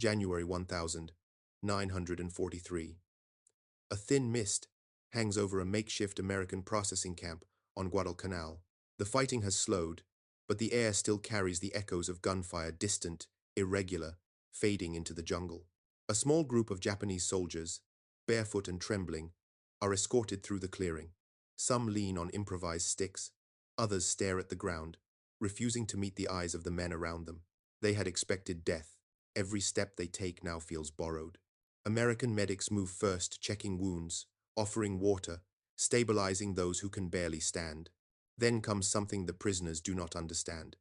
January 1943. A thin mist hangs over a makeshift American processing camp on Guadalcanal. The fighting has slowed, but the air still carries the echoes of gunfire, distant, irregular, fading into the jungle. A small group of Japanese soldiers, barefoot and trembling, are escorted through the clearing. Some lean on improvised sticks, others stare at the ground, refusing to meet the eyes of the men around them. They had expected death. Every step they take now feels borrowed. American medics move first, checking wounds, offering water, stabilizing those who can barely stand. Then comes something the prisoners do not understand.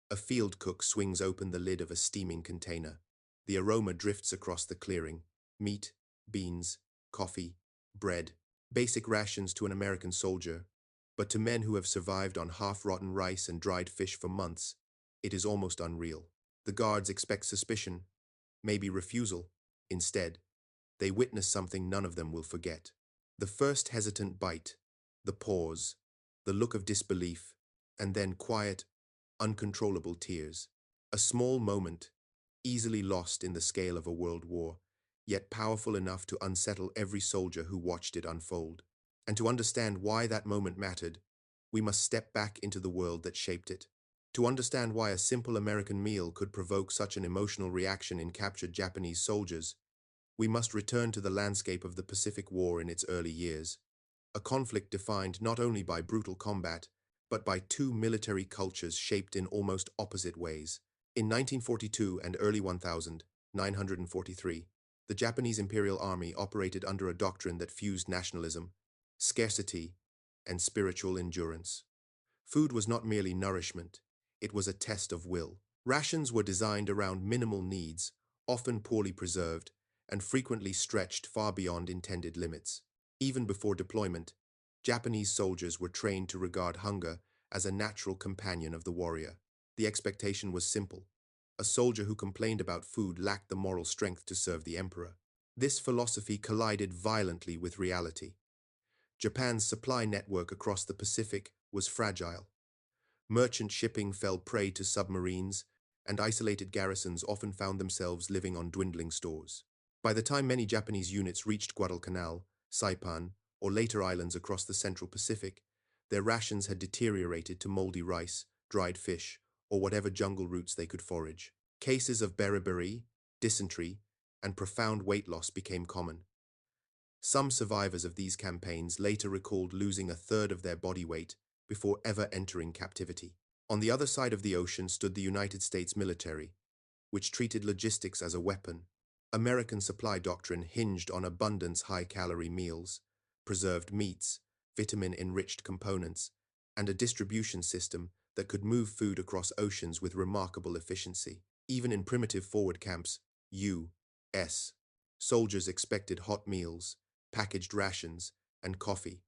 A field cook swings open the lid of a steaming container. The aroma drifts across the clearing. Meat, beans, coffee, bread, basic rations to an American soldier. But to men who have survived on half-rotten rice and dried fish for months, it is almost unreal. The guards expect suspicion, maybe refusal. Instead, they witness something none of them will forget. The first hesitant bite, the pause, the look of disbelief, and then quiet, uncontrollable tears. A small moment, easily lost in the scale of a world war, yet powerful enough to unsettle every soldier who watched it unfold. And to understand why that moment mattered, we must step back into the world that shaped it. To understand why a simple American meal could provoke such an emotional reaction in captured Japanese soldiers, we must return to the landscape of the Pacific War in its early years, a conflict defined not only by brutal combat, but by two military cultures shaped in almost opposite ways. In 1942 and early 1943, the Japanese Imperial Army operated under a doctrine that fused nationalism, scarcity, and spiritual endurance. Food was not merely nourishment, it was a test of will. Rations were designed around minimal needs, often poorly preserved, and frequently stretched far beyond intended limits. Even before deployment, Japanese soldiers were trained to regard hunger as a natural companion of the warrior. The expectation was simple. A soldier who complained about food lacked the moral strength to serve the emperor. This philosophy collided violently with reality. Japan's supply network across the Pacific was fragile. Merchant shipping fell prey to submarines, and isolated garrisons often found themselves living on dwindling stores. By the time many Japanese units reached Guadalcanal, Saipan, or later islands across the Central Pacific, their rations had deteriorated to moldy rice, dried fish, or whatever jungle roots they could forage. Cases of beriberi, dysentery, and profound weight loss became common. Some survivors of these campaigns later recalled losing a third of their body weight before ever entering captivity. On the other side of the ocean stood the United States military, which treated logistics as a weapon. American supply doctrine hinged on abundance high-calorie meals, preserved meats, vitamin-enriched components, and a distribution system that could move food across oceans with remarkable efficiency. Even in primitive forward camps, U.S. soldiers expected hot meals, packaged rations, and coffee.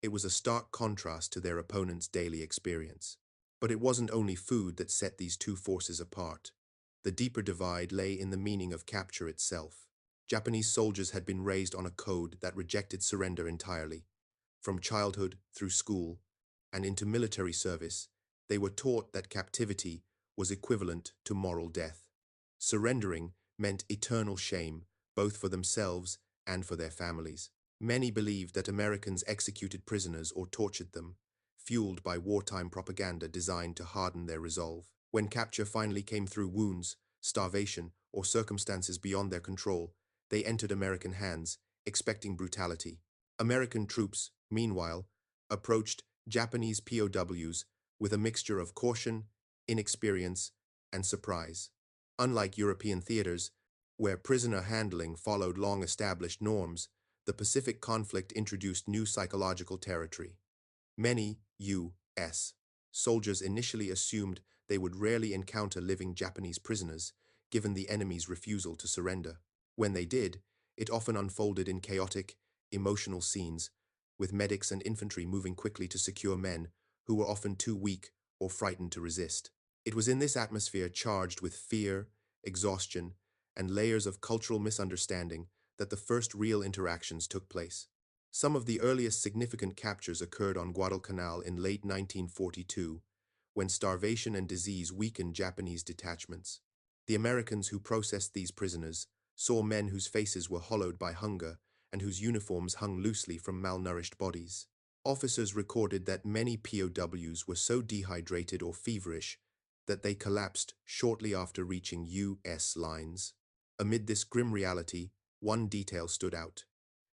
It was a stark contrast to their opponents' daily experience. But it wasn't only food that set these two forces apart. The deeper divide lay in the meaning of capture itself. Japanese soldiers had been raised on a code that rejected surrender entirely. From childhood through school and into military service, they were taught that captivity was equivalent to moral death. Surrendering meant eternal shame, both for themselves and for their families. Many believed that Americans executed prisoners or tortured them, fueled by wartime propaganda designed to harden their resolve. When capture finally came through wounds, starvation, or circumstances beyond their control, they entered American hands, expecting brutality. American troops, meanwhile, approached Japanese POWs with a mixture of caution, inexperience, and surprise. Unlike European theaters, where prisoner handling followed long-established norms, the Pacific conflict introduced new psychological territory. Many U.S. soldiers initially assumed they would rarely encounter living Japanese prisoners, given the enemy's refusal to surrender. When they did, it often unfolded in chaotic, emotional scenes, with medics and infantry moving quickly to secure men who were often too weak or frightened to resist. It was in this atmosphere charged with fear, exhaustion, and layers of cultural misunderstanding that the first real interactions took place. Some of the earliest significant captures occurred on Guadalcanal in late 1942, when starvation and disease weakened Japanese detachments. The Americans who processed these prisoners saw men whose faces were hollowed by hunger and whose uniforms hung loosely from malnourished bodies. Officers recorded that many POWs were so dehydrated or feverish that they collapsed shortly after reaching U.S. lines. Amid this grim reality, one detail stood out: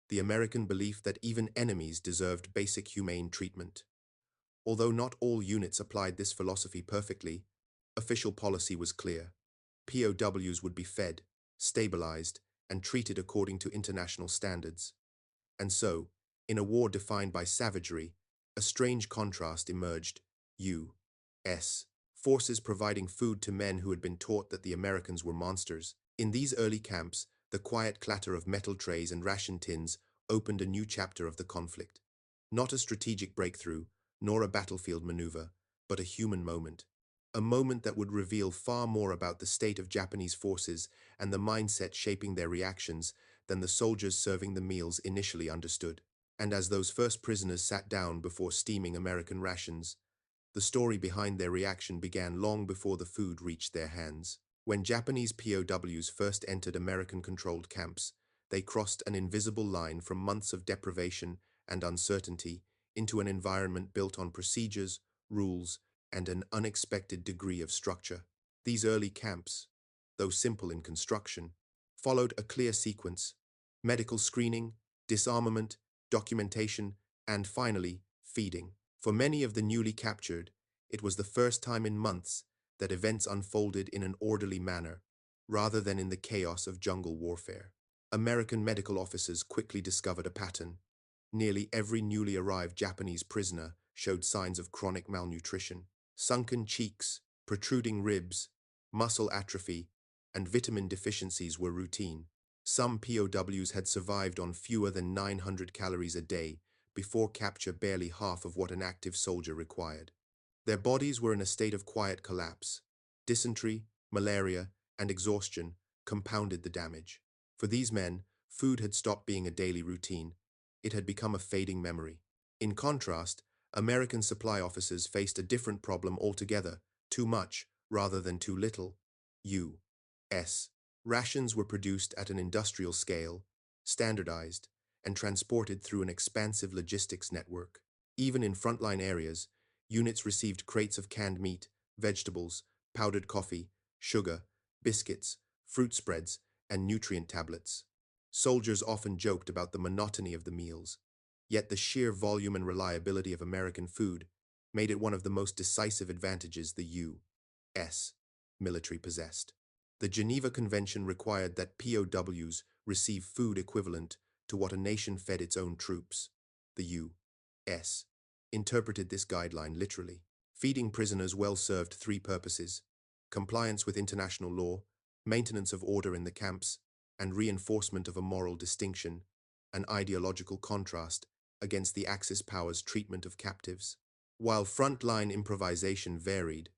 the American belief that even enemies deserved basic humane treatment. Although not all units applied this philosophy perfectly, official policy was clear. POWs would be fed, stabilized, and treated according to international standards. And so, in a war defined by savagery, a strange contrast emerged: U.S. forces providing food to men who had been taught that the Americans were monsters. In these early camps, the quiet clatter of metal trays and ration tins opened a new chapter of the conflict. Not a strategic breakthrough, nor a battlefield maneuver, but a human moment. A moment that would reveal far more about the state of Japanese forces and the mindset shaping their reactions than the soldiers serving the meals initially understood. And as those first prisoners sat down before steaming American rations, the story behind their reaction began long before the food reached their hands. When Japanese POWs first entered American-controlled camps, they crossed an invisible line from months of deprivation and uncertainty into an environment built on procedures, rules, and an unexpected degree of structure. These early camps, though simple in construction, followed a clear sequence: medical screening, disarmament, documentation, and finally, feeding. For many of the newly captured, it was the first time in months that events unfolded in an orderly manner, rather than in the chaos of jungle warfare. American medical officers quickly discovered a pattern. Nearly every newly arrived Japanese prisoner showed signs of chronic malnutrition. Sunken cheeks, protruding ribs, muscle atrophy, and vitamin deficiencies were routine. Some POWs had survived on fewer than 900 calories a day before capture, barely half of what an active soldier required. Their bodies were in a state of quiet collapse. Dysentery, malaria, and exhaustion compounded the damage. For these men, food had stopped being a daily routine. It had become a fading memory. In contrast, American supply officers faced a different problem altogether: too much rather than too little. U.S. rations were produced at an industrial scale, standardized, and transported through an expansive logistics network. Even in frontline areas, units received crates of canned meat, vegetables, powdered coffee, sugar, biscuits, fruit spreads, and nutrient tablets. Soldiers often joked about the monotony of the meals, yet the sheer volume and reliability of American food made it one of the most decisive advantages the U.S. military possessed. The Geneva Convention required that POWs receive food equivalent to what a nation fed its own troops. The U.S. interpreted this guideline literally. Feeding prisoners well served three purposes: compliance with international law, maintenance of order in the camps, and reinforcement of a moral distinction, an ideological contrast against the Axis powers' treatment of captives. While frontline improvisation varied,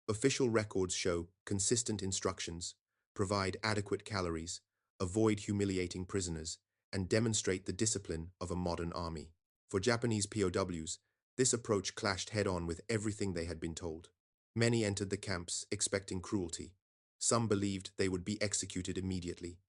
official records show consistent instructions: provide adequate calories, avoid humiliating prisoners, and demonstrate the discipline of a modern army. For Japanese POWs, this approach clashed head-on with everything they had been told. Many entered the camps expecting cruelty. Some believed they would be executed immediately.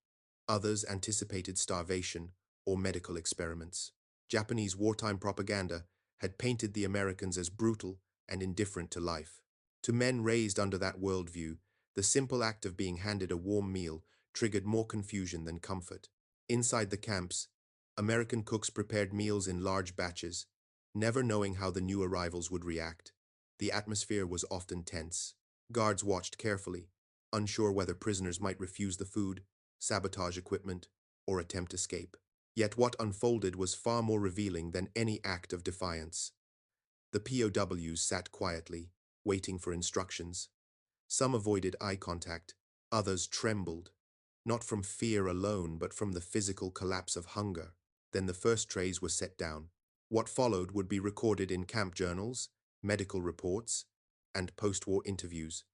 Others anticipated starvation or medical experiments. Japanese wartime propaganda had painted the Americans as brutal and indifferent to life. To men raised under that worldview, the simple act of being handed a warm meal triggered more confusion than comfort. Inside the camps, American cooks prepared meals in large batches, never knowing how the new arrivals would react. The atmosphere was often tense. Guards watched carefully, unsure whether prisoners might refuse the food, sabotage equipment, or attempt escape. Yet what unfolded was far more revealing than any act of defiance. The POWs sat quietly, waiting for instructions. Some avoided eye contact, others trembled, not from fear alone, but from the physical collapse of hunger. Then the first trays were set down. What followed would be recorded in camp journals, medical reports, and post-war interviews.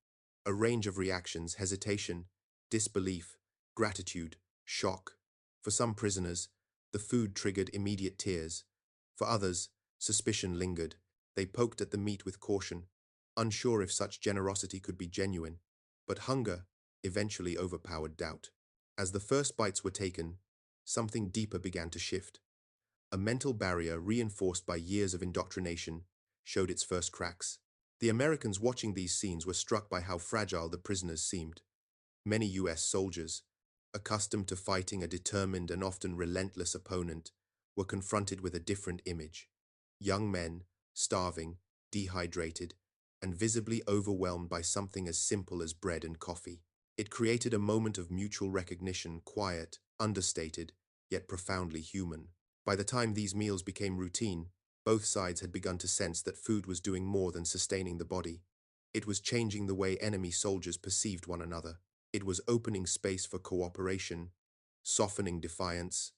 A range of reactions: hesitation, disbelief, gratitude, shock. For some prisoners, the food triggered immediate tears. For others, suspicion lingered. They poked at the meat with caution, unsure if such generosity could be genuine. But hunger, eventually overpowered doubt. As the first bites were taken, something deeper began to shift. A mental barrier reinforced by years of indoctrination showed its first cracks. The Americans watching these scenes were struck by how fragile the prisoners seemed. Many U.S. soldiers, accustomed to fighting a determined and often relentless opponent, were confronted with a different image. Young men, starving, dehydrated, and visibly overwhelmed by something as simple as bread and coffee. It created a moment of mutual recognition, quiet, understated, yet profoundly human. By the time these meals became routine, both sides had begun to sense that food was doing more than sustaining the body. It was changing the way enemy soldiers perceived one another. It was opening space for cooperation, softening defiance,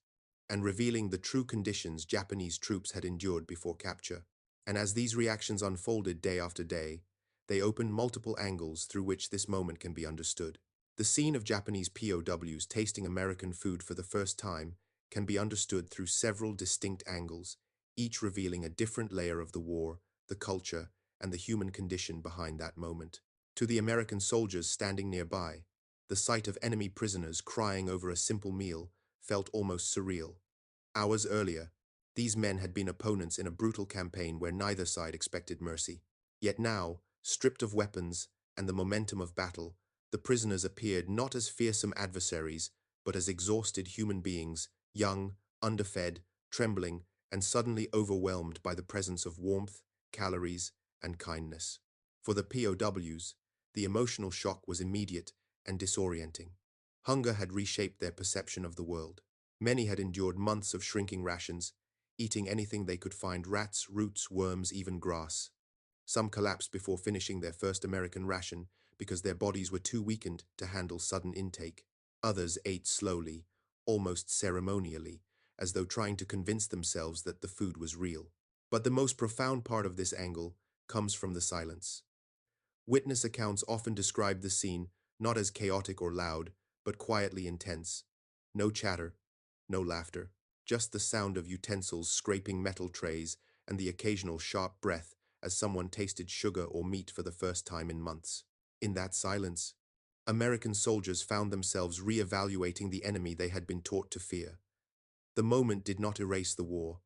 and revealing the true conditions Japanese troops had endured before capture. And as these reactions unfolded day after day, they opened multiple angles through which this moment can be understood. The scene of Japanese POWs tasting American food for the first time can be understood through several distinct angles, each revealing a different layer of the war, the culture, and the human condition behind that moment. To the American soldiers standing nearby, the sight of enemy prisoners crying over a simple meal felt almost surreal. Hours earlier, these men had been opponents in a brutal campaign where neither side expected mercy. Yet now, stripped of weapons and the momentum of battle, the prisoners appeared not as fearsome adversaries, but as exhausted human beings, young, underfed, trembling, and suddenly overwhelmed by the presence of warmth, calories, and kindness. For the POWs, the emotional shock was immediate and disorienting. Hunger had reshaped their perception of the world. Many had endured months of shrinking rations, eating anything they could find: rats, roots, worms, even grass. Some collapsed before finishing their first American ration because their bodies were too weakened to handle sudden intake. Others ate slowly, almost ceremonially, as though trying to convince themselves that the food was real. But the most profound part of this angle comes from the silence. Witness accounts often describe the scene not as chaotic or loud, but quietly intense. No chatter, no laughter, just the sound of utensils scraping metal trays and the occasional sharp breath as someone tasted sugar or meat for the first time in months. In that silence, American soldiers found themselves re-evaluating the enemy they had been taught to fear. The moment did not erase the war,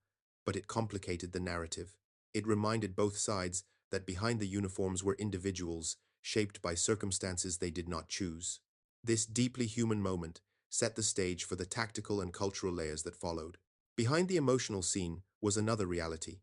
but it complicated the narrative. It reminded both sides that behind the uniforms were individuals shaped by circumstances they did not choose. This deeply human moment set the stage for the tactical and cultural layers that followed. Behind the emotional scene was another reality.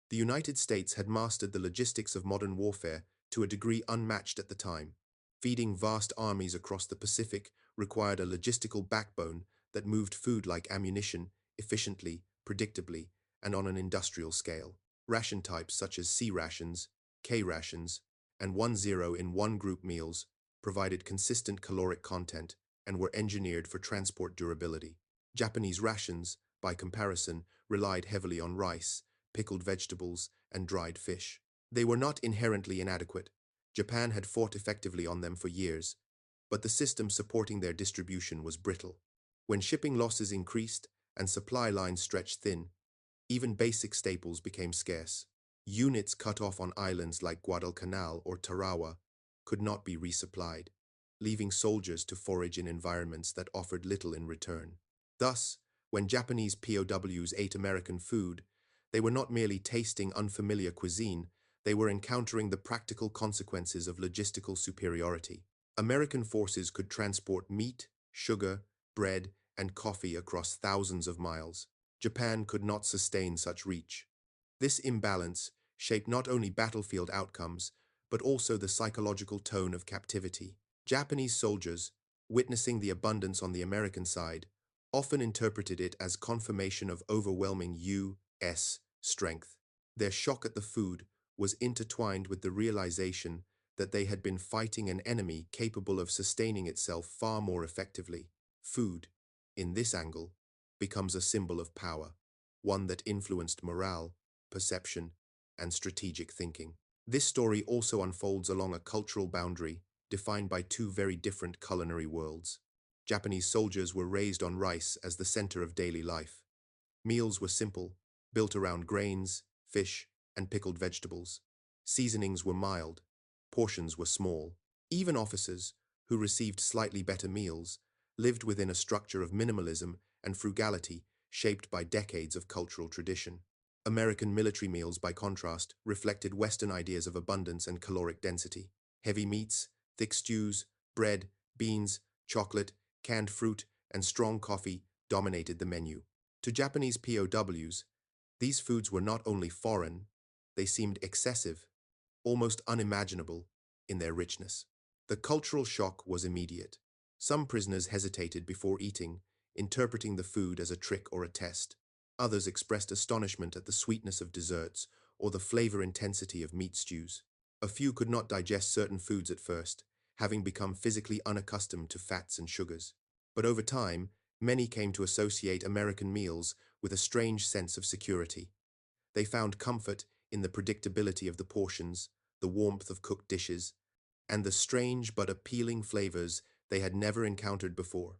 The United States had mastered the logistics of modern warfare to a degree unmatched at the time. Feeding vast armies across the Pacific required a logistical backbone that moved food like ammunition efficiently, predictably, and on an industrial scale. Ration types such as C rations, K rations, and 1-0 in one group meals provided consistent caloric content and were engineered for transport durability. Japanese rations, by comparison, relied heavily on rice, pickled vegetables, and dried fish. They were not inherently inadequate. Japan had fought effectively on them for years, but the system supporting their distribution was brittle. When shipping losses increased and supply lines stretched thin, even basic staples became scarce. Units cut off on islands like Guadalcanal or Tarawa could not be resupplied, leaving soldiers to forage in environments that offered little in return. Thus, when Japanese POWs ate American food, they were not merely tasting unfamiliar cuisine, they were encountering the practical consequences of logistical superiority. American forces could transport meat, sugar, bread, and coffee across thousands of miles. Japan could not sustain such reach. This imbalance shaped not only battlefield outcomes, but also the psychological tone of captivity. Japanese soldiers, witnessing the abundance on the American side, often interpreted it as confirmation of overwhelming U.S. strength. Their shock at the food was intertwined with the realization that they had been fighting an enemy capable of sustaining itself far more effectively. Food, in this angle, becomes a symbol of power, one that influenced morale, perception, and strategic thinking. This story also unfolds along a cultural boundary defined by two very different culinary worlds. Japanese soldiers were raised on rice as the center of daily life. Meals were simple, built around grains, fish, and pickled vegetables. Seasonings were mild, portions were small. Even officers, who received slightly better meals, lived within a structure of minimalism and frugality shaped by decades of cultural tradition. American military meals, by contrast, reflected Western ideas of abundance and caloric density. Heavy meats, thick stews, bread, beans, chocolate, canned fruit, and strong coffee dominated the menu. To Japanese POWs, these foods were not only foreign, they seemed excessive, almost unimaginable in their richness. The cultural shock was immediate. Some prisoners hesitated before eating, interpreting the food as a trick or a test. Others expressed astonishment at the sweetness of desserts or the flavor intensity of meat stews. A few could not digest certain foods at first, having become physically unaccustomed to fats and sugars. But over time, many came to associate American meals with a strange sense of security. They found comfort in the predictability of the portions, the warmth of cooked dishes, and the strange but appealing flavors they had never encountered before.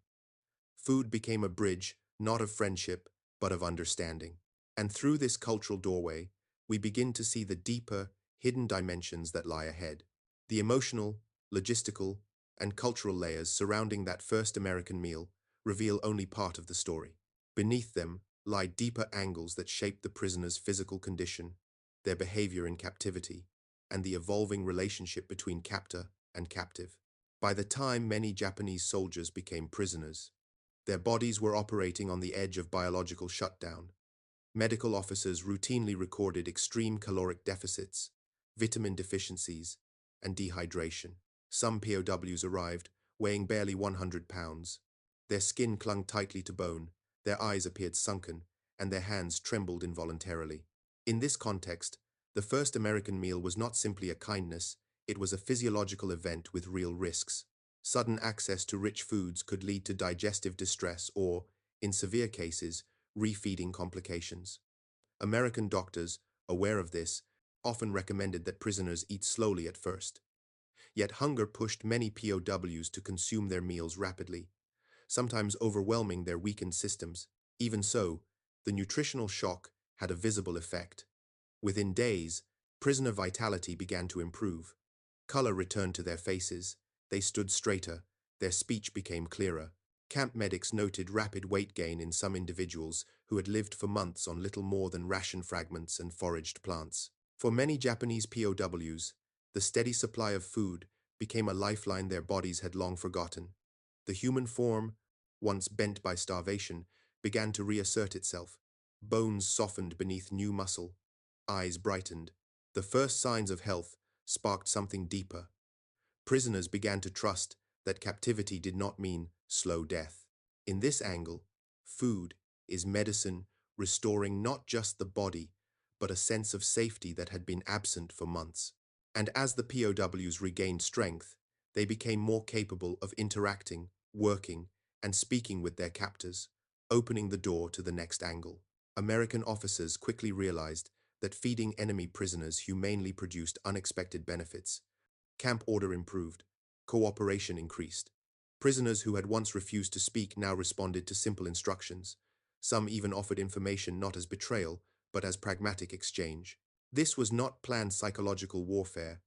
Food became a bridge, not of friendship, but of understanding. And through this cultural doorway, we begin to see the deeper, hidden dimensions that lie ahead. The emotional, logistical, and cultural layers surrounding that first American meal reveal only part of the story. Beneath them lie deeper angles that shape the prisoner's physical condition, their behavior in captivity, and the evolving relationship between captor and captive. By the time many Japanese soldiers became prisoners, their bodies were operating on the edge of biological shutdown. Medical officers routinely recorded extreme caloric deficits, vitamin deficiencies, and dehydration. Some POWs arrived, weighing barely 100 pounds. Their skin clung tightly to bone, their eyes appeared sunken, and their hands trembled involuntarily. In this context, the first American meal was not simply a kindness, it was a physiological event with real risks. Sudden access to rich foods could lead to digestive distress or, in severe cases, refeeding complications. American doctors, aware of this, often recommended that prisoners eat slowly at first. Yet hunger pushed many POWs to consume their meals rapidly, sometimes overwhelming their weakened systems. Even so, the nutritional shock had a visible effect. Within days, prisoner vitality began to improve. Color returned to their faces, they stood straighter, their speech became clearer. Camp medics noted rapid weight gain in some individuals who had lived for months on little more than ration fragments and foraged plants. For many Japanese POWs, the steady supply of food became a lifeline their bodies had long forgotten. The human form, once bent by starvation, began to reassert itself. Bones softened beneath new muscle, eyes brightened. The first signs of health sparked something deeper. Prisoners began to trust that captivity did not mean slow death. In this angle, food is medicine, restoring not just the body, but a sense of safety that had been absent for months. And as the POWs regained strength, they became more capable of interacting, working, and speaking with their captors, opening the door to the next angle. American officers quickly realized that feeding enemy prisoners humanely produced unexpected benefits. Camp order improved. Cooperation increased. Prisoners who had once refused to speak now responded to simple instructions. Some even offered information not as betrayal, but as pragmatic exchange. This was not planned psychological warfare,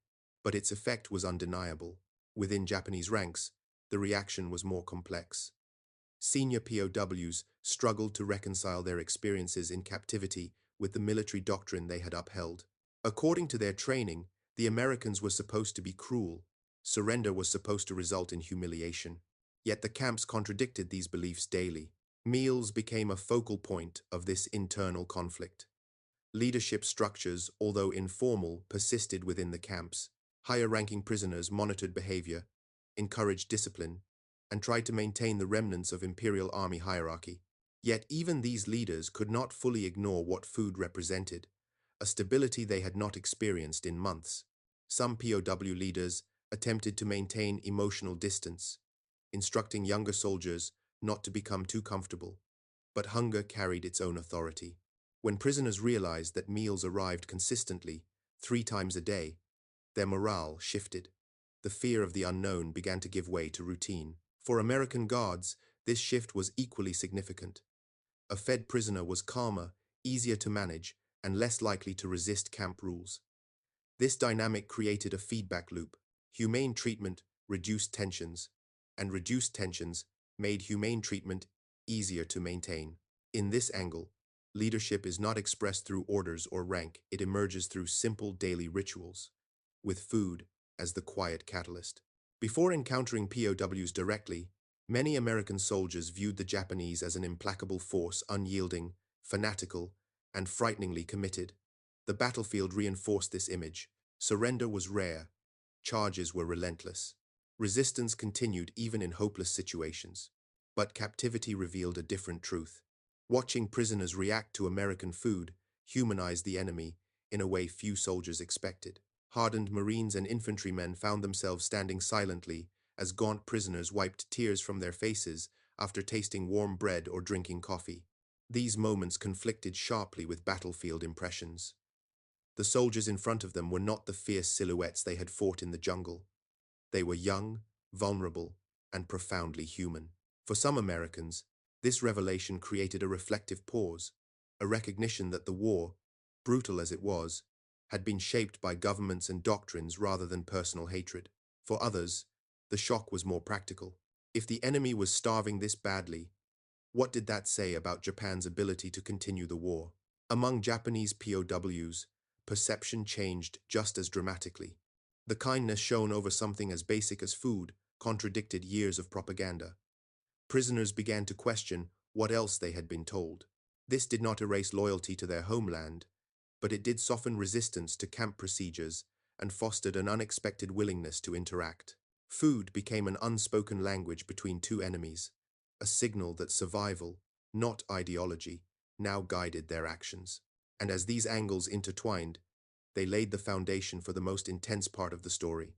but its effect was undeniable. Within Japanese ranks, the reaction was more complex. Senior POWs struggled to reconcile their experiences in captivity with the military doctrine they had upheld. According to their training, the Americans were supposed to be cruel. Surrender was supposed to result in humiliation. Yet the camps contradicted these beliefs daily. Meals became a focal point of this internal conflict. Leadership structures, although informal, persisted within the camps. Higher-ranking prisoners monitored behavior, encouraged discipline, and tried to maintain the remnants of imperial army hierarchy. Yet even these leaders could not fully ignore what food represented, a stability they had not experienced in months. Some POW leaders attempted to maintain emotional distance, instructing younger soldiers not to become too comfortable. But hunger carried its own authority. When prisoners realized that meals arrived consistently, 3 times a day, their morale shifted. The fear of the unknown began to give way to routine. For American guards, this shift was equally significant. A fed prisoner was calmer, easier to manage, and less likely to resist camp rules. This dynamic created a feedback loop. Humane treatment reduced tensions, and reduced tensions made humane treatment easier to maintain. In this angle, leadership is not expressed through orders or rank, it emerges through simple daily rituals, with food as the quiet catalyst. Before encountering POWs directly, many American soldiers viewed the Japanese as an implacable force, unyielding, fanatical, and frighteningly committed. The battlefield reinforced this image. Surrender was rare, charges were relentless. Resistance continued even in hopeless situations. But captivity revealed a different truth. Watching prisoners react to American food humanized the enemy in a way few soldiers expected. Hardened Marines and infantrymen found themselves standing silently as gaunt prisoners wiped tears from their faces after tasting warm bread or drinking coffee. These moments conflicted sharply with battlefield impressions. The soldiers in front of them were not the fierce silhouettes they had fought in the jungle. They were young, vulnerable, and profoundly human. For some Americans, this revelation created a reflective pause, a recognition that the war, brutal as it was, had been shaped by governments and doctrines rather than personal hatred. For others, the shock was more practical. If the enemy was starving this badly, what did that say about Japan's ability to continue the war? Among Japanese POWs, perception changed just as dramatically. The kindness shown over something as basic as food contradicted years of propaganda. Prisoners began to question what else they had been told. This did not erase loyalty to their homeland, but it did soften resistance to camp procedures and fostered an unexpected willingness to interact. Food became an unspoken language between two enemies, a signal that survival, not ideology, now guided their actions. And as these angles intertwined, they laid the foundation for the most intense part of the story,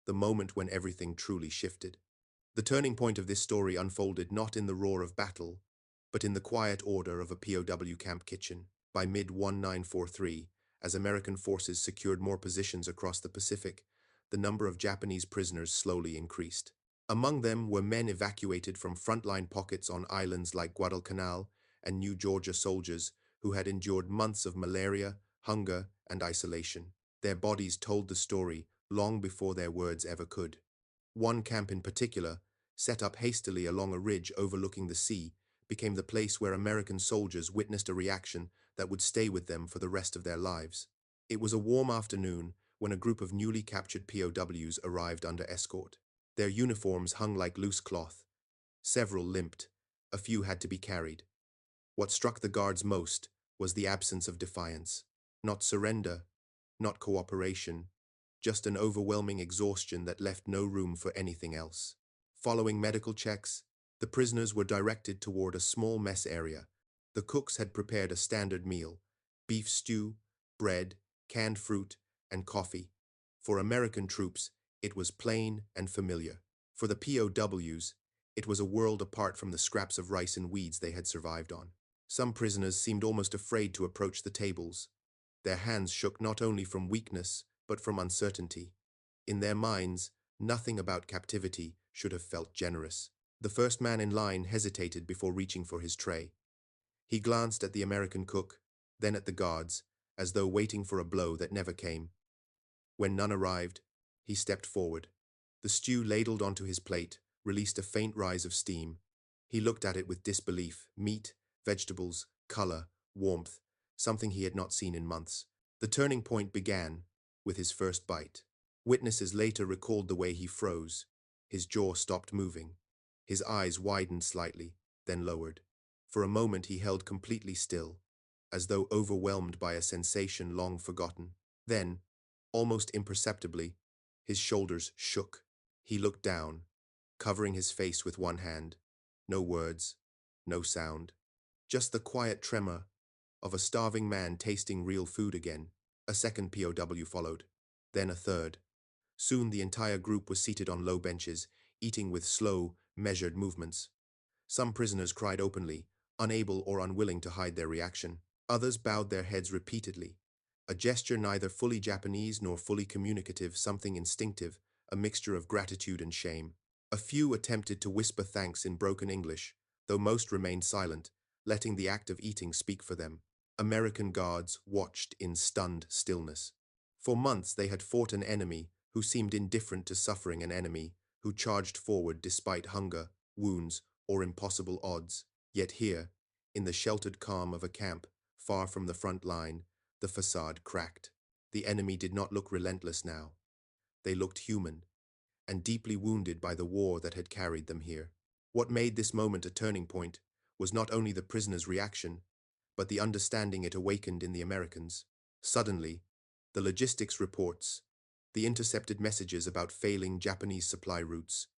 the moment when everything truly shifted. The turning point of this story unfolded not in the roar of battle, but in the quiet order of a POW camp kitchen. By mid-1943, as American forces secured more positions across the Pacific, the number of Japanese prisoners slowly increased. Among them were men evacuated from frontline pockets on islands like Guadalcanal and New Georgia, soldiers who had endured months of malaria, hunger, and isolation. Their bodies told the story long before their words ever could. One camp in particular, set up hastily along a ridge overlooking the sea, became the place where American soldiers witnessed a reaction that would stay with them for the rest of their lives. It was a warm afternoon when a group of newly captured POWs arrived under escort. Their uniforms hung like loose cloth. Several limped. A few had to be carried. What struck the guards most was the absence of defiance. Not surrender, not cooperation, just an overwhelming exhaustion that left no room for anything else. Following medical checks, the prisoners were directed toward a small mess area. The cooks had prepared a standard meal: beef stew, bread, canned fruit, and coffee. For American troops, it was plain and familiar. For the POWs, it was a world apart from the scraps of rice and weeds they had survived on. Some prisoners seemed almost afraid to approach the tables. Their hands shook not only from weakness, but from uncertainty. In their minds, nothing about captivity should have felt generous. The first man in line hesitated before reaching for his tray. He glanced at the American cook, then at the guards, as though waiting for a blow that never came. When none arrived, he stepped forward. The stew ladled onto his plate released a faint rise of steam. He looked at it with disbelief: meat, vegetables, color, warmth, something he had not seen in months. The turning point began with his first bite. Witnesses later recalled the way he froze. His jaw stopped moving. His eyes widened slightly, then lowered. For a moment he held completely still, as though overwhelmed by a sensation long forgotten. Then, almost imperceptibly, his shoulders shook. He looked down, covering his face with one hand. No words, no sound. Just the quiet tremor of a starving man tasting real food again. A second POW followed, then a third. Soon the entire group was seated on low benches, eating with slow, measured movements. Some prisoners cried openly, unable or unwilling to hide their reaction. Others bowed their heads repeatedly, a gesture neither fully Japanese nor fully communicative, something instinctive, a mixture of gratitude and shame. A few attempted to whisper thanks in broken English, though most remained silent, letting the act of eating speak for them. American guards watched in stunned stillness. For months they had fought an enemy who seemed indifferent to suffering an enemy who charged forward despite hunger, wounds, or impossible odds. Yet here, in the sheltered calm of a camp, far from the front line, the facade cracked. The enemy did not look relentless now. They looked human, and deeply wounded by the war that had carried them here. What made this moment a turning point was not only the prisoners' reaction, but the understanding it awakened in the Americans. Suddenly, the logistics reports, the intercepted messages about failing Japanese supply routes,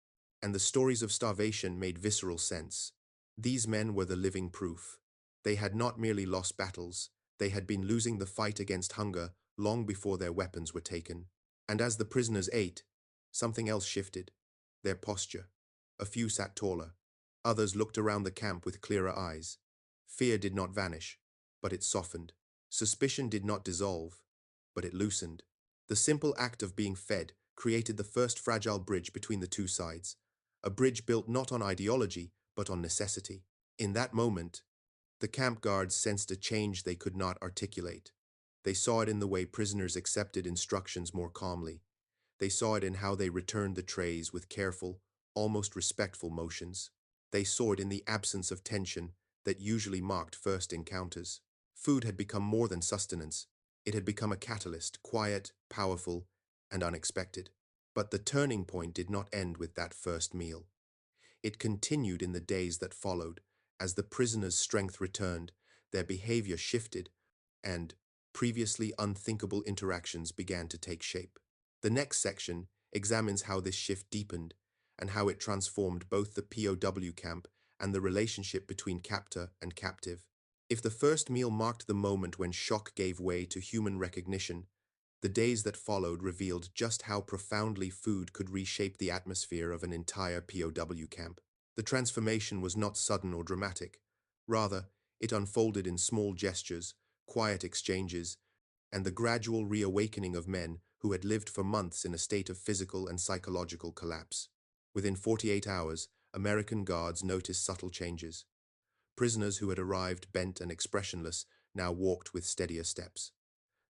and the stories of starvation made visceral sense. These men were the living proof. They had not merely lost battles, they had been losing the fight against hunger long before their weapons were taken. And as the prisoners ate, something else shifted. Their posture. A few sat taller. Others looked around the camp with clearer eyes. Fear did not vanish, but it softened. Suspicion did not dissolve, but it loosened. The simple act of being fed created the first fragile bridge between the two sides, a bridge built not on ideology, but on necessity. In that moment, the camp guards sensed a change they could not articulate. They saw it in the way prisoners accepted instructions more calmly. They saw it in how they returned the trays with careful, almost respectful motions. They saw it in the absence of tension that usually marked first encounters. Food had become more than sustenance. It had become a catalyst, quiet, powerful, and unexpected. But the turning point did not end with that first meal. It continued in the days that followed. As the prisoners' strength returned, their behavior shifted, and previously unthinkable interactions began to take shape. The next section examines how this shift deepened and how it transformed both the POW camp and the relationship between captor and captive. If the first meal marked the moment when shock gave way to human recognition, the days that followed revealed just how profoundly food could reshape the atmosphere of an entire POW camp. The transformation was not sudden or dramatic. Rather, it unfolded in small gestures, quiet exchanges, and the gradual reawakening of men who had lived for months in a state of physical and psychological collapse. Within 48 hours, American guards noticed subtle changes. Prisoners who had arrived bent and expressionless now walked with steadier steps.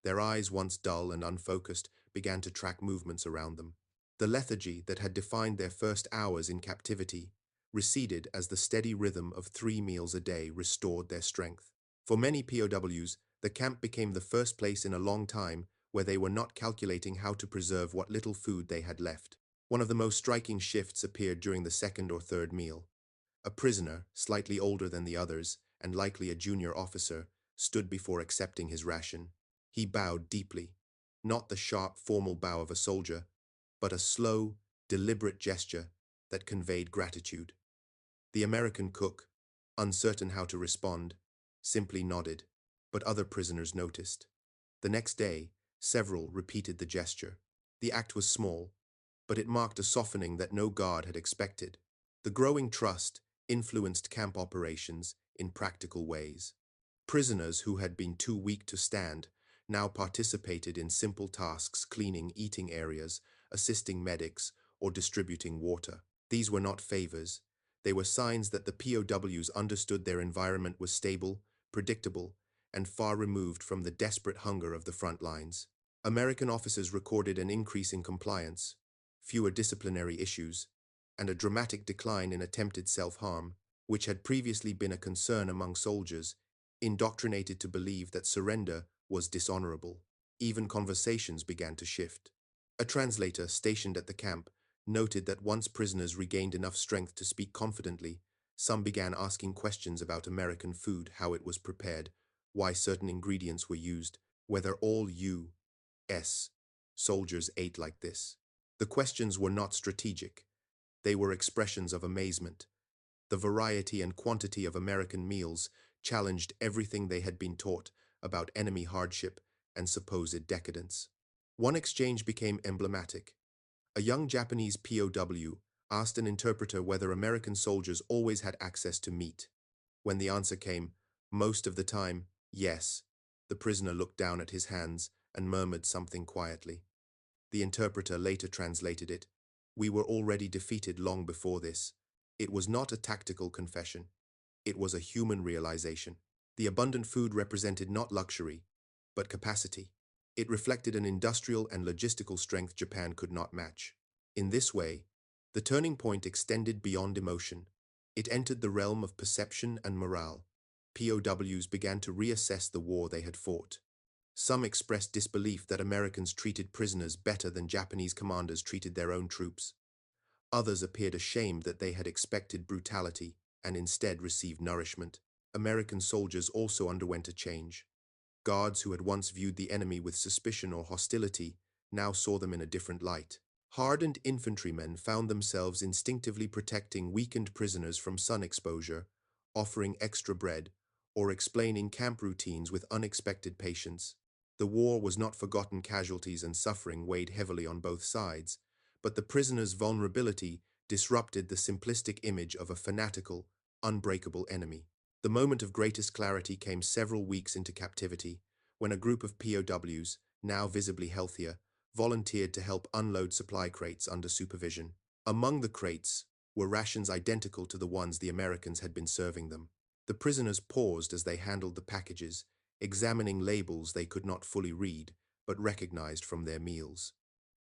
Their eyes, once dull and unfocused, began to track movements around them. The lethargy that had defined their first hours in captivity receded as the steady rhythm of 3 meals a day restored their strength. For many POWs, the camp became the first place in a long time where they were not calculating how to preserve what little food they had left. One of the most striking shifts appeared during the second or third meal. A prisoner, slightly older than the others, and likely a junior officer, stood before accepting his ration. He bowed deeply, not the sharp, formal bow of a soldier, but a slow, deliberate gesture that conveyed gratitude. The American cook, uncertain how to respond, simply nodded, but other prisoners noticed. The next day, several repeated the gesture. The act was small, but it marked a softening that no guard had expected. The growing trust influenced camp operations in practical ways. Prisoners who had been too weak to stand now participated in simple tasks, cleaning eating areas, assisting medics, or distributing water. These were not favors. They were signs that the POWs understood their environment was stable, predictable, and far removed from the desperate hunger of the front lines. American officers recorded an increase in compliance, fewer disciplinary issues, and a dramatic decline in attempted self-harm, which had previously been a concern among soldiers, indoctrinated to believe that surrender was dishonorable. Even conversations began to shift. A translator stationed at the camp noted that once prisoners regained enough strength to speak confidently, some began asking questions about American food, how it was prepared, why certain ingredients were used, whether all U.S. soldiers ate like this. The questions were not strategic. They were expressions of amazement. The variety and quantity of American meals challenged everything they had been taught about enemy hardship and supposed decadence. One exchange became emblematic. A young Japanese POW asked an interpreter whether American soldiers always had access to meat. When the answer came, most of the time, yes, the prisoner looked down at his hands and murmured something quietly. The interpreter later translated it. We were already defeated long before this. It was not a tactical confession. It was a human realization. The abundant food represented not luxury, but capacity. It reflected an industrial and logistical strength Japan could not match. In this way, The turning point extended beyond emotion. It entered the realm of perception and morale. POWs began to reassess the war they had fought. Some expressed disbelief that Americans treated prisoners better than Japanese commanders treated their own troops. Others appeared ashamed that they had expected brutality and instead received nourishment. American soldiers also underwent a change. Guards who had once viewed the enemy with suspicion or hostility now saw them in a different light. Hardened infantrymen found themselves instinctively protecting weakened prisoners from sun exposure, offering extra bread, or explaining camp routines with unexpected patience. The war was not forgotten. Casualties and suffering weighed heavily on both sides, but the prisoners' vulnerability disrupted the simplistic image of a fanatical, unbreakable enemy. The moment of greatest clarity came several weeks into captivity, when a group of POWs, now visibly healthier, volunteered to help unload supply crates under supervision. Among the crates were rations identical to the ones the Americans had been serving them. The prisoners paused as they handled the packages, examining labels they could not fully read, but recognized from their meals.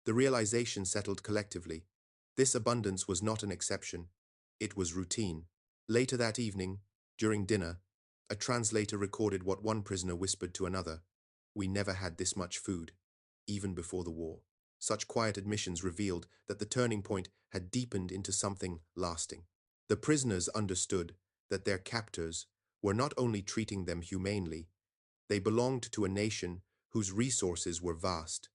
The realization settled collectively. This abundance was not an exception. It was routine. Later that evening, during dinner, a translator recorded what one prisoner whispered to another: "We never had this much food, even before the war." Such quiet admissions revealed that the turning point had deepened into something lasting. The prisoners understood that their captors were not only treating them humanely, they belonged to a nation whose resources were vast,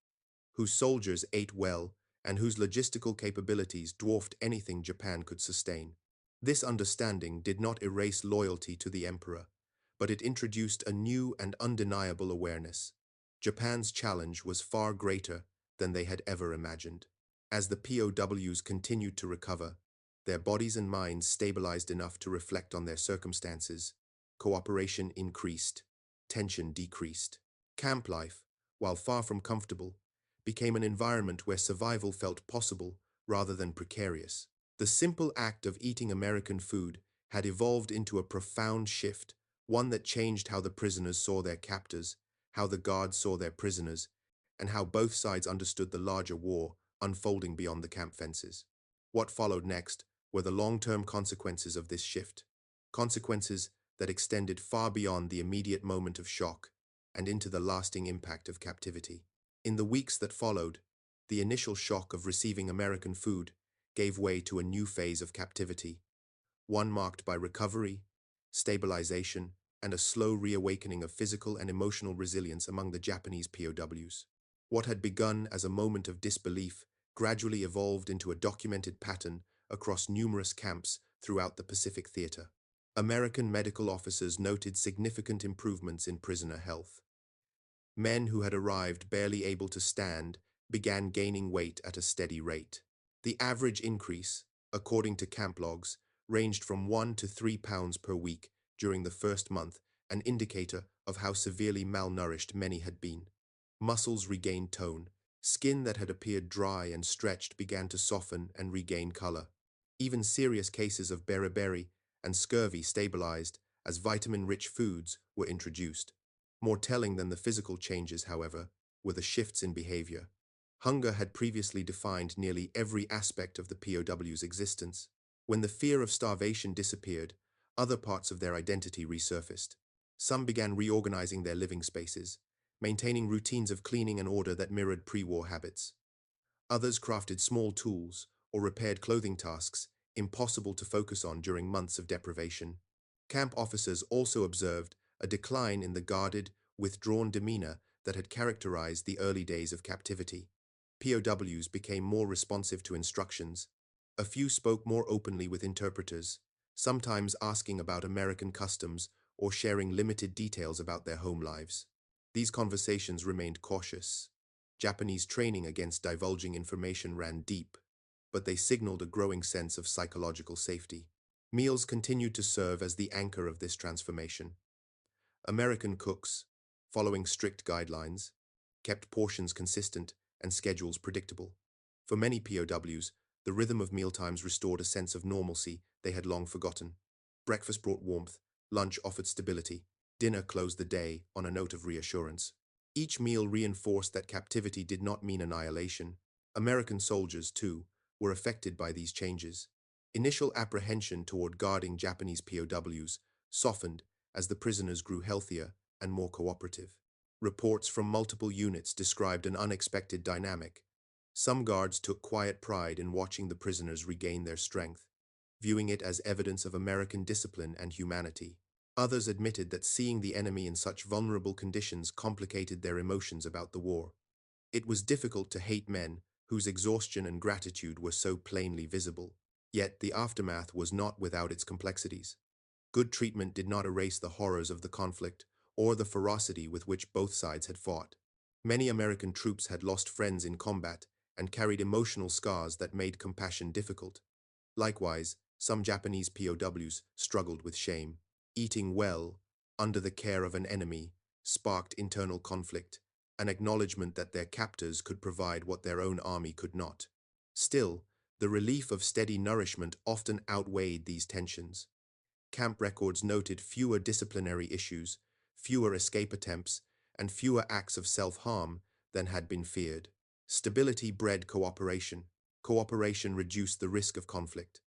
whose soldiers ate well, and whose logistical capabilities dwarfed anything Japan could sustain. This understanding did not erase loyalty to the emperor, but it introduced a new and undeniable awareness. Japan's challenge was far greater than they had ever imagined. As the POWs continued to recover, their bodies and minds stabilized enough to reflect on their circumstances. Cooperation increased, tension decreased. Camp life, while far from comfortable, became an environment where survival felt possible rather than precarious. The simple act of eating American food had evolved into a profound shift, one that changed how the prisoners saw their captors, how the guards saw their prisoners, and how both sides understood the larger war unfolding beyond the camp fences. What followed next were the long-term consequences of this shift, consequences that extended far beyond the immediate moment of shock and into the lasting impact of captivity. In the weeks that followed, the initial shock of receiving American food gave way to a new phase of captivity, one marked by recovery, stabilization, and a slow reawakening of physical and emotional resilience among the Japanese POWs. What had begun as a moment of disbelief gradually evolved into a documented pattern across numerous camps throughout the Pacific Theater. American medical officers noted significant improvements in prisoner health. Men who had arrived barely able to stand began gaining weight at a steady rate. The average increase, according to camp logs, ranged from 1 to 3 pounds per week during the first month, an indicator of how severely malnourished many had been. Muscles regained tone. Skin that had appeared dry and stretched began to soften and regain color. Even serious cases of beriberi and scurvy stabilized as vitamin-rich foods were introduced. More telling than the physical changes, however, were the shifts in behavior. Hunger had previously defined nearly every aspect of the POW's existence. When the fear of starvation disappeared, other parts of their identity resurfaced. Some began reorganizing their living spaces, maintaining routines of cleaning and order that mirrored pre-war habits. Others crafted small tools or repaired clothing tasks impossible to focus on during months of deprivation. Camp officers also observed a decline in the guarded, withdrawn demeanor that had characterized the early days of captivity. POWs became more responsive to instructions. A few spoke more openly with interpreters, sometimes asking about American customs or sharing limited details about their home lives. These conversations remained cautious. Japanese training against divulging information ran deep, but they signaled a growing sense of psychological safety. Meals continued to serve as the anchor of this transformation. American cooks, following strict guidelines, kept portions consistent and schedules predictable. For many POWs, the rhythm of mealtimes restored a sense of normalcy they had long forgotten. Breakfast brought warmth, lunch offered stability, dinner closed the day on a note of reassurance. Each meal reinforced that captivity did not mean annihilation. American soldiers, too, were affected by these changes. Initial apprehension toward guarding Japanese POWs softened as the prisoners grew healthier and more cooperative. Reports from multiple units described an unexpected dynamic. Some guards took quiet pride in watching the prisoners regain their strength, viewing it as evidence of American discipline and humanity. Others admitted that seeing the enemy in such vulnerable conditions complicated their emotions about the war. It was difficult to hate men whose exhaustion and gratitude were so plainly visible. Yet the aftermath was not without its complexities. Good treatment did not erase the horrors of the conflict or the ferocity with which both sides had fought. Many American troops had lost friends in combat and carried emotional scars that made compassion difficult. Likewise, some Japanese POWs struggled with shame. Eating well, under the care of an enemy, sparked internal conflict, an acknowledgement that their captors could provide what their own army could not. Still, the relief of steady nourishment often outweighed these tensions. Camp records noted fewer disciplinary issues, fewer escape attempts, and fewer acts of self-harm than had been feared. Stability bred cooperation. Cooperation reduced the risk of conflict.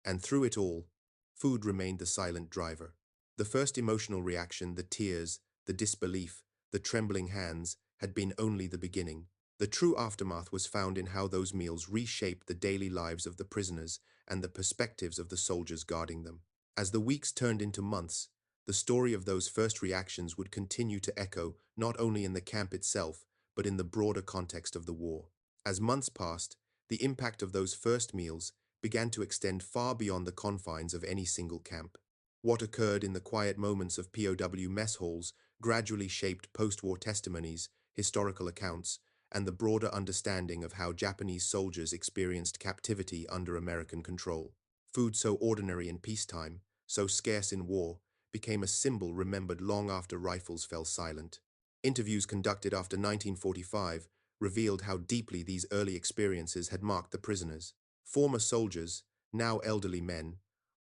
And through it all, food remained the silent driver. The first emotional reaction, the tears, the disbelief, the trembling hands, had been only the beginning. The true aftermath was found in how those meals reshaped the daily lives of the prisoners and the perspectives of the soldiers guarding them. As the weeks turned into months, the story of those first reactions would continue to echo not only in the camp itself, but in the broader context of the war. As months passed, the impact of those first meals began to extend far beyond the confines of any single camp. What occurred in the quiet moments of POW mess halls gradually shaped post-war testimonies, historical accounts, and the broader understanding of how Japanese soldiers experienced captivity under American control. Food so ordinary in peacetime, so scarce in war, became a symbol remembered long after rifles fell silent. Interviews conducted after 1945 revealed how deeply these early experiences had marked the prisoners. Former soldiers, now elderly men,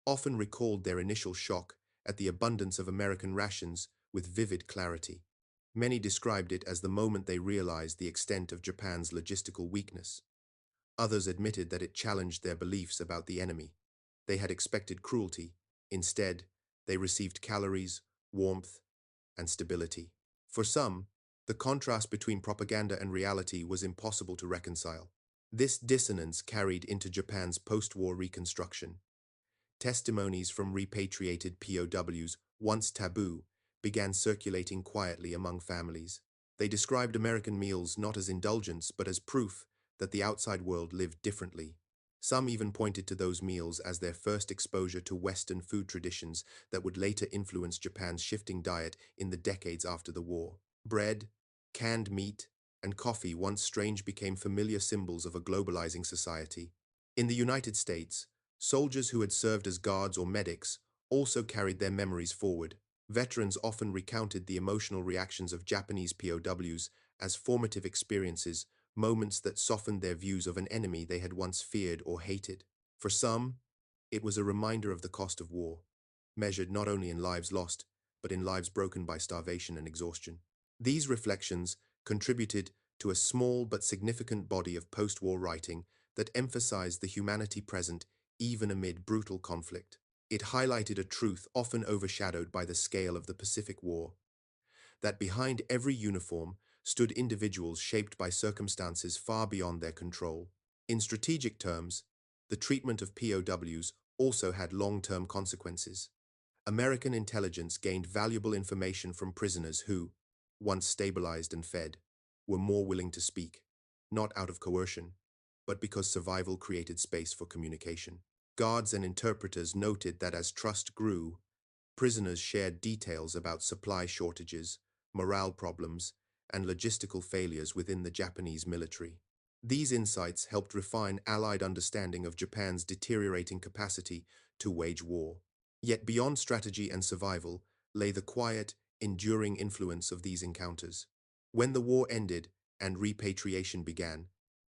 often recalled their initial shock at the abundance of American rations with vivid clarity. Many described it as the moment they realized the extent of Japan's logistical weakness. Others admitted that it challenged their beliefs about the enemy. They had expected cruelty. Instead, they received calories, warmth, and stability. For some, the contrast between propaganda and reality was impossible to reconcile. This dissonance carried into Japan's post-war reconstruction. Testimonies from repatriated POWs, once taboo, began circulating quietly among families. They described American meals not as indulgence, but as proof that the outside world lived differently. Some even pointed to those meals as their first exposure to Western food traditions that would later influence Japan's shifting diet in the decades after the war. Bread, canned meat, and coffee, once strange, became familiar symbols of a globalizing society. In the United States, soldiers who had served as guards or medics also carried their memories forward. Veterans often recounted the emotional reactions of Japanese POWs as formative experiences, moments that softened their views of an enemy they had once feared or hated. For some, it was a reminder of the cost of war, measured not only in lives lost, but in lives broken by starvation and exhaustion. These reflections contributed to a small but significant body of post-war writing that emphasized the humanity present even amid brutal conflict. It highlighted a truth often overshadowed by the scale of the Pacific War, that behind every uniform stood individuals shaped by circumstances far beyond their control. In strategic terms, the treatment of POWs also had long-term consequences. American intelligence gained valuable information from prisoners who, once stabilized and fed, were more willing to speak, not out of coercion, but because survival created space for communication. Guards and interpreters noted that as trust grew, prisoners shared details about supply shortages, morale problems, and logistical failures within the Japanese military. These insights helped refine Allied understanding of Japan's deteriorating capacity to wage war. Yet beyond strategy and survival lay the quiet, enduring influence of these encounters. When the war ended and repatriation began,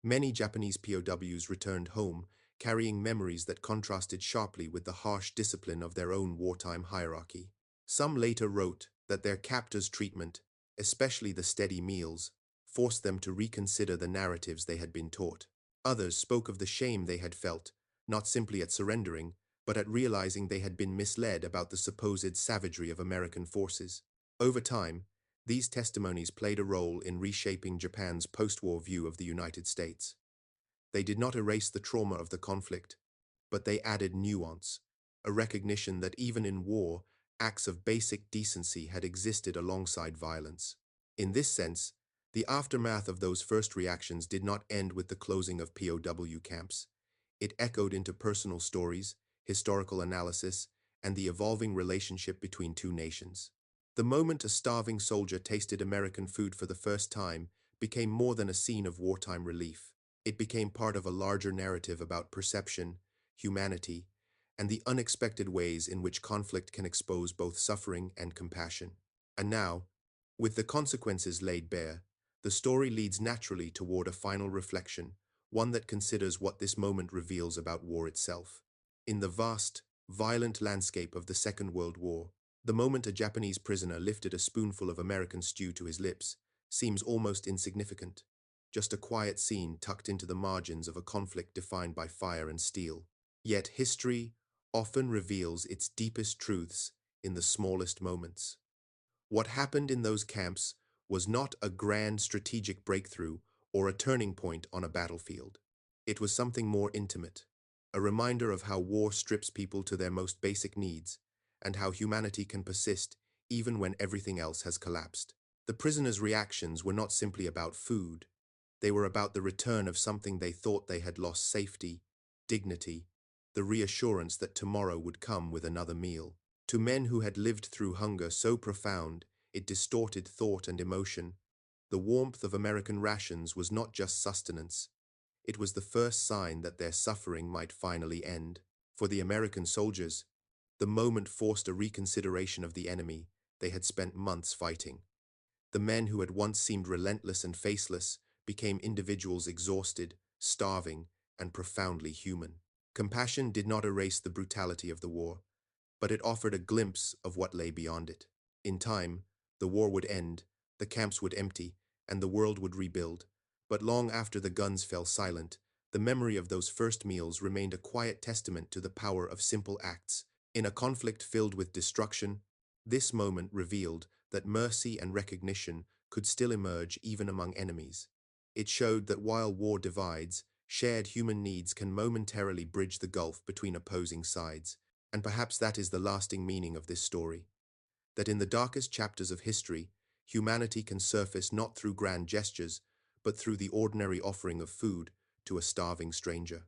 many Japanese POWs returned home, carrying memories that contrasted sharply with the harsh discipline of their own wartime hierarchy. Some later wrote that their captors' treatment, especially the steady meals, forced them to reconsider the narratives they had been taught. Others spoke of the shame they had felt, not simply at surrendering, but at realizing they had been misled about the supposed savagery of American forces. Over time, these testimonies played a role in reshaping Japan's post-war view of the United States. They did not erase the trauma of the conflict, but they added nuance, a recognition that even in war, acts of basic decency had existed alongside violence. In this sense, the aftermath of those first reactions did not end with the closing of POW camps. It echoed into personal stories, historical analysis, and the evolving relationship between two nations. The moment a starving soldier tasted American food for the first time became more than a scene of wartime relief. It became part of a larger narrative about perception, humanity, and the unexpected ways in which conflict can expose both suffering and compassion. And now, with the consequences laid bare, the story leads naturally toward a final reflection, one that considers what this moment reveals about war itself. In the vast, violent landscape of the Second World War, the moment a Japanese prisoner lifted a spoonful of American stew to his lips seems almost insignificant, just a quiet scene tucked into the margins of a conflict defined by fire and steel. Yet history often reveals its deepest truths in the smallest moments. What happened in those camps was not a grand strategic breakthrough or a turning point on a battlefield. It was something more intimate, a reminder of how war strips people to their most basic needs and how humanity can persist even when everything else has collapsed. The prisoners' reactions were not simply about food. They were about the return of something they thought they had lost: safety, dignity, the reassurance that tomorrow would come with another meal. To men who had lived through hunger so profound it distorted thought and emotion, the warmth of American rations was not just sustenance. It was the first sign that their suffering might finally end. For the American soldiers, the moment forced a reconsideration of the enemy they had spent months fighting. The men who had once seemed relentless and faceless became individuals exhausted, starving, and profoundly human. Compassion did not erase the brutality of the war, but it offered a glimpse of what lay beyond it. In time, the war would end, the camps would empty, and the world would rebuild. But long after the guns fell silent, the memory of those first meals remained a quiet testament to the power of simple acts. In a conflict filled with destruction, this moment revealed that mercy and recognition could still emerge even among enemies. It showed that while war divides, shared human needs can momentarily bridge the gulf between opposing sides. And perhaps that is the lasting meaning of this story, that in the darkest chapters of history, humanity can surface not through grand gestures, but through the ordinary offering of food to a starving stranger.